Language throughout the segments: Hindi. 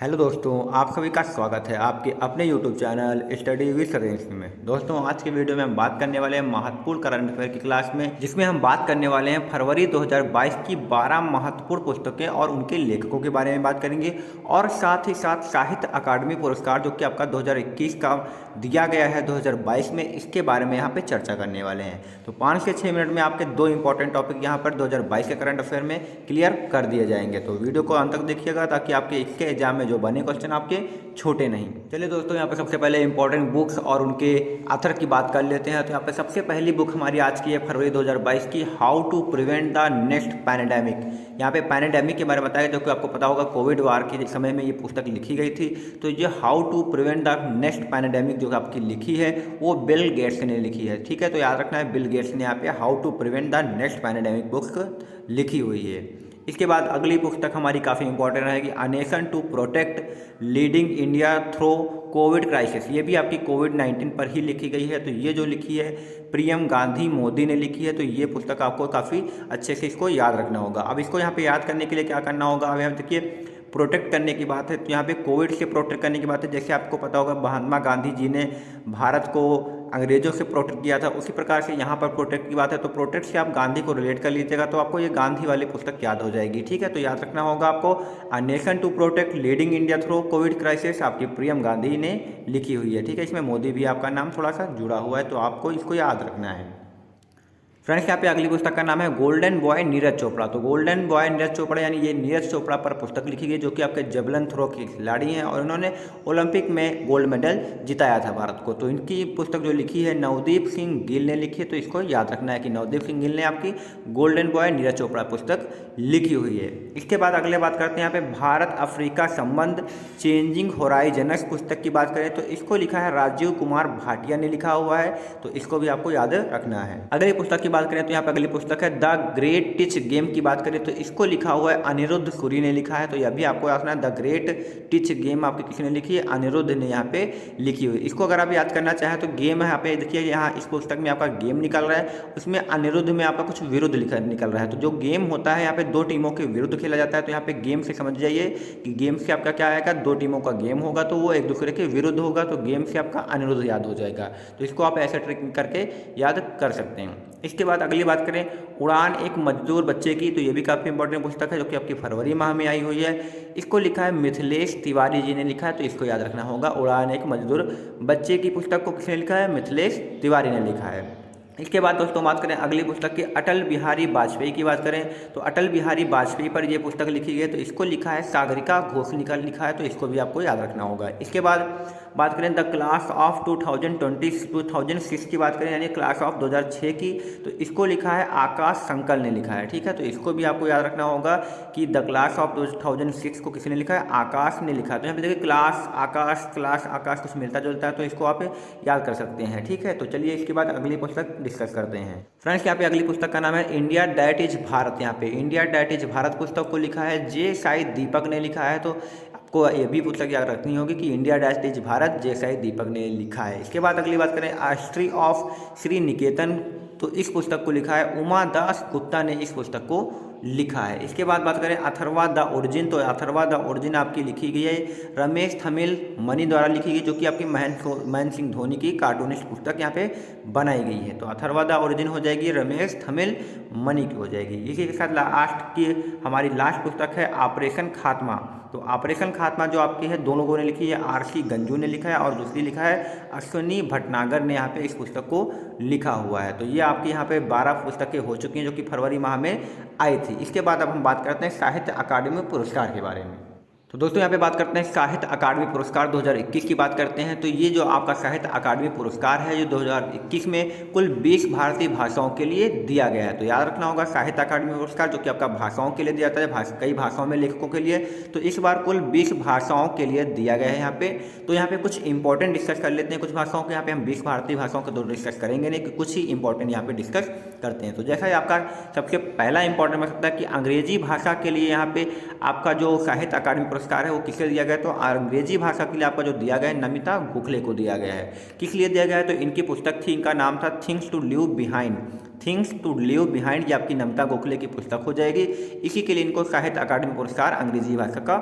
हेलो दोस्तों, आप सभी का स्वागत है आपके अपने यूट्यूब चैनल स्टडी विद सरेंस में। दोस्तों, आज के वीडियो में हम बात करने वाले हैं महत्वपूर्ण करंट अफेयर की क्लास में, जिसमें हम बात करने वाले हैं फरवरी 2022 की 12 महत्वपूर्ण पुस्तकें और उनके लेखकों के बारे में बात करेंगे और साथ ही साथ साहित्य अकादमी पुरस्कार जो कि आपका 2021 का दिया गया है 2022 में, इसके बारे में यहाँ पे चर्चा करने वाले हैं। तो 5 से 6 मिनट में आपके दो इंपॉर्टेंट टॉपिक यहाँ पर 2022 के करंट अफेयर में क्लियर कर दिए जाएंगे। तो वीडियो को अंत तक देखिएगा ताकि आपके इसके एग्जाम में जो बने क्वेश्चन आपके छोटे नहीं। चलिए दोस्तों, यहाँ पे सबसे पहले इंपॉर्टेंट बुक्स और उनके ऑथर की बात कर लेते हैं। तो यहाँ पे सबसे पहली बुक हमारी आज की है फरवरी 2022 की, how to prevent the next pandemic. यहाँ पे पैंडेमिक के बारे में बताया, जो कि आपको पता होगा कोविड वार के समय में ये पुस्तक लिखी गई थी। तो ये how to prevent the next pandemic जो आपकी लिखी है वो बिल गेट्स ने लिखी है। ठीक है, तो याद रखना है बिल गेट्स ने यहाँ पे how to prevent the next pandemic book लिखी हुई है। इसके बाद अगली पुस्तक हमारी काफ़ी इंपॉर्टेंट रहेगी, a nation to protect leading India through covid crisis. ये भी आपकी कोविड-19 पर ही लिखी गई है। तो ये जो लिखी है प्रियम गांधी मोदी ने लिखी है। तो ये पुस्तक आपको काफ़ी अच्छे से इसको याद रखना होगा। अब इसको यहाँ पे याद करने के लिए क्या करना होगा, अब यहाँ देखिए प्रोटेक्ट करने की बात है, तो यहाँ पे कोविड से प्रोटेक्ट करने की बात है। जैसे आपको पता होगा महात्मा गांधी जी ने भारत को अंग्रेजों से प्रोटेक्ट किया था, उसी प्रकार से यहाँ पर प्रोटेक्ट की बात है। तो प्रोटेक्ट से आप गांधी को रिलेट कर लीजिएगा तो आपको ये गांधी वाली पुस्तक याद हो जाएगी। ठीक है, तो याद रखना होगा आपको, a nation to protect leading India through covid crisis, आपकी प्रियम गांधी ने लिखी हुई है। ठीक है, इसमें मोदी भी आपका नाम थोड़ा सा जुड़ा हुआ है, तो आपको इसको याद रखना है। फ्रेंड्स, यहाँ पे अगली पुस्तक का नाम है गोल्डन बॉय नीरज चोपड़ा। तो गोल्डन बॉय नीरज चोपड़ा यानी ये नीरज चोपड़ा पर पुस्तक लिखी गई, जो कि आपके जेवलिन थ्रो के खिलाड़ी हैं और इन्होंने ओलंपिक में गोल्ड मेडल जिताया था भारत को। तो इनकी पुस्तक जो लिखी है नवदीप सिंह गिल ने लिखी है। तो इसको याद रखना है कि नवदीप सिंह गिल ने आपकी गोल्डन बॉय नीरज चोपड़ा पुस्तक लिखी हुई है। इसके बाद अगले बात करते हैं यहाँ पे भारत अफ्रीका संबंध चेंजिंग होराइजन्स पुस्तक की बात करें तो इसको लिखा है राजीव कुमार भाटिया ने लिखा हुआ है। तो इसको भी आपको याद रखना है। अगली पुस्तक की बात करें तो यहाँ पे अगली पुस्तक है द ग्रेट टिच गेम की बात करें तो इसको लिखा हुआ है अनिरुद्ध सूरी ने लिखा है। तो यह भी आपको याद रखना है, द ग्रेट टिच गेम आपकी किसने लिखी है, अनिरुद्ध ने यहाँ पे लिखी हुई। इसको अगर आप याद करना चाहें तो गेम है यहाँ पे देखिए, यहाँ इस पुस्तक में आपका गेम निकल रहा है, उसमें अनिरुद्ध में आपका कुछ विरुद्ध निकल रहा है। तो जो गेम होता है यहाँ पे दो टीमों के विरुद्ध खेला जाता है। तो यहाँ पे गेम से समझ जाइए कि गेम से आपका क्या आएगा, दो टीमों का गेम होगा तो वो एक दूसरे के विरुद्ध होगा, तो गेम से आपका अनिरुद्ध याद हो जाएगा। तो इसको आप ऐसे ट्रिक करके याद कर सकते हैं। इसके बाद अगली बात करें उड़ान एक मजदूर बच्चे की, तो ये भी काफ़ी इंपॉर्टेंट पुस्तक है जो कि आपकी फरवरी माह में आई हुई है। इसको लिखा है मिथिलेश तिवारी जी ने लिखा है। तो इसको याद रखना होगा, उड़ान एक मजदूर बच्चे की पुस्तक को किसने लिखा है, मिथिलेश तिवारी ने लिखा है। इसके बाद दोस्तों बात करें अगली पुस्तक की, अटल बिहारी वाजपेयी की बात करें तो अटल बिहारी वाजपेयी पर ये पुस्तक लिखी गई है। तो इसको लिखा है सागरिका घोष ने लिखा है। तो इसको भी आपको याद रखना होगा। इसके बाद बात करें द क्लास ऑफ 2006 की बात करें, यानी क्लास ऑफ 2006 की, तो इसको लिखा है आकाश संकल ने लिखा है। ठीक है, तो इसको भी आपको याद रखना होगा कि द क्लास ऑफ 2006 को किसने लिखा है, आकाश ने लिखा है। तो यहाँ पे देखिए क्लास आकाश कुछ मिलता जुलता है, तो इसको आप याद कर सकते हैं। ठीक है, तो चलिए इसके बाद अगली पुस्तक डिस्कस करते हैं। फ्रेंड्स, यहाँ पे अगली पुस्तक का नाम है इंडिया डैट इज भारत। यहाँ पे इंडिया डैट इज भारत पुस्तक को लिखा है जे साई दीपक ने लिखा है। तो आपको ये भी पुस्तक याद रखनी होगी कि इंडिया डैट इज भारत जे साई दीपक ने लिखा है। इसके बाद अगली बात करें हिस्ट्री ऑफ श्री निकेतन, तो इस पुस्तक को लिखा है उमा दास गुप्ता ने इस पुस्तक को लिखा है। इसके बाद बात करें अथर्वा द ओरिजिन, तो अथर्वा द ओरिजिन आपकी लिखी गई है रमेश थमिल मनी द्वारा लिखी गई, जो कि आपकी महेंद्र सिंह धोनी की कार्टूनिस्ट पुस्तक यहाँ पे बनाई गई है। तो अथर्वा द ओरिजिन हो जाएगी रमेश थमिल मनी की हो जाएगी। इसी के साथ लास्ट की हमारी लास्ट पुस्तक है ऑपरेशन खात्मा। तो ऑपरेशन खात्मा जो आपकी है दो लोगों ने लिखी है, आरसी गंजू ने लिखा है और दूसरी लिखा है अश्विनी भटनागर ने यहाँ पे इस पुस्तक को लिखा हुआ है। तो ये आपकी यहाँ पे 12 पुस्तकें हो चुकी हैं जो कि फरवरी माह में आई थी। इसके बाद अब हम बात करते हैं साहित्य अकादमी पुरस्कार के बारे में। तो दोस्तों यहाँ पे बात करते हैं साहित्य अकादमी पुरस्कार 2021 की बात करते हैं। तो ये जो आपका साहित्य अकादमी पुरस्कार है, जो 2021 में कुल 20 भारतीय भाषाओं के लिए दिया गया है। तो याद रखना होगा साहित्य अकादमी पुरस्कार जो कि आपका भाषाओं के लिए दिया जाता है, कई भाषाओं में लेखकों के लिए। तो इस बार कुल 20 भाषाओं के लिए दिया गया है यहाँ पे। तो यहाँ पे कुछ इंपॉर्टेंट डिस्कस कर लेते हैं कुछ भाषाओं के। यहाँ पे हम 20 भारतीय भाषाओं के दो डिस्कस करेंगे नहीं, कि कुछ ही इंपॉर्टेंट यहाँ पे डिस्कस करते हैं। तो जैसा ही आपका सबसे पहला इंपॉर्टेंट हो सकता है कि अंग्रेजी भाषा के लिए यहाँ पे आपका जो साहित्य अकादमी पुरस्कार है वो किससे दिया गया है, तो अंग्रेजी भाषा के लिए आपका जो दिया गया है नमिता गोखले को दिया गया है। किस लिए दिया गया है, तो इनकी पुस्तक थी, इनका नाम था things to live behind. Things to live behind ये आपकी नमिता गोखले की पुस्तक हो जाएगी। इसी के लिए इनको साहित्य अकादमी पुरस्कार अंग्रेजी भाषा का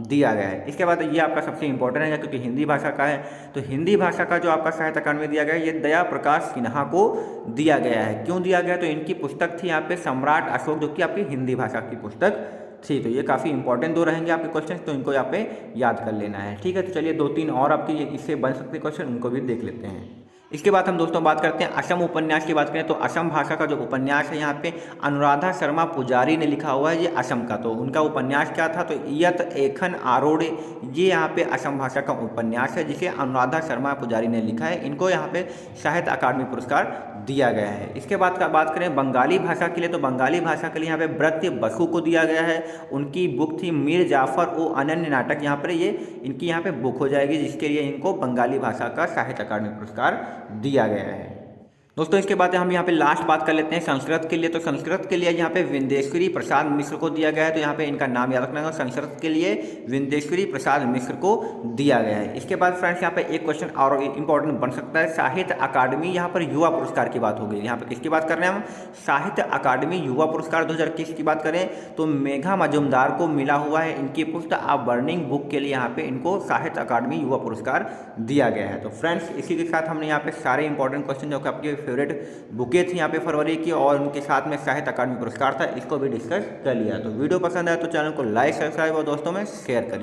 दिया गया है। इसके बाद ये आपका सबसे इंपॉर्टेंट है क्योंकि हिंदी भाषा का है, तो हिंदी भाषा का जो आपका साहित्य अकादमी दिया गया है ये दया प्रकाश सिन्हा को दिया गया है। क्यों दिया गया? तो इनकी पुस्तक थी यहाँ पे सम्राट अशोक, जो कि आपकी हिंदी भाषा की पुस्तक थी। तो ये काफ़ी इंपॉर्टेंट 2 रहेंगे आपके क्वेश्चन, तो इनको यहाँ पे याद कर लेना है। ठीक है, तो चलिए 2-3 और आपके इससे बन सकते क्वेश्चन, उनको भी देख लेते हैं। इसके बाद हम दोस्तों बात करते हैं असम उपन्यास की बात करें तो असम भाषा का जो उपन्यास है यहाँ पे अनुराधा शर्मा पुजारी ने लिखा हुआ है ये असम का। तो उनका उपन्यास क्या था? तो यत एखन आरोड़े, ये यहाँ पे असम भाषा का उपन्यास है जिसे अनुराधा शर्मा पुजारी ने लिखा है। इनको यहाँ पे साहित्य अकादमी पुरस्कार दिया गया है। इसके बाद का बात करें बंगाली भाषा के लिए तो बंगाली भाषा के लिए यहाँ पे ब्रत्य बसु को दिया गया है। उनकी बुक थी मीर जाफर ओ अनन्य नाटक, यहाँ पर ये इनकी यहाँ पे बुक हो जाएगी जिसके लिए इनको बंगाली भाषा का साहित्य अकादमी पुरस्कार दिया गया है। दोस्तों इसके बाद हम यहाँ पे लास्ट बात कर लेते हैं संस्कृत के लिए। तो संस्कृत के लिए यहाँ पे विंदेश्वरी प्रसाद मिश्र को दिया गया है। तो यहाँ पे इनका नाम याद रखना है, संस्कृत के लिए विंदेश्वरी प्रसाद मिश्र को दिया गया है। इसके बाद फ्रेंड्स यहाँ पे एक क्वेश्चन और इंपॉर्टेंट बन सकता है, साहित्य अकादमी यहाँ पर युवा पुरस्कार की बात होगी। यहाँ पे किसकी बात कर रहे हैं हम? साहित्य अकादमी युवा पुरस्कार 2021 की बात करें तो मेघा मजुमदार को मिला हुआ है। इनकी पुस्तक आ बर्निंग बुक के लिए यहाँ पे इनको साहित्य अकादमी युवा पुरस्कार दिया गया है। तो फ्रेंड्स इसी के साथ हमने यहाँ पे सारे इंपॉर्टेंट क्वेश्चन जो कि आपके फेवरेट बुकें थी यहाँ पे फरवरी की और उनके साथ में साहित्य अकादमी पुरस्कार था, इसको भी डिस्कस कर लिया। तो वीडियो पसंद आया तो चैनल को लाइक सब्सक्राइब और दोस्तों में शेयर करिए।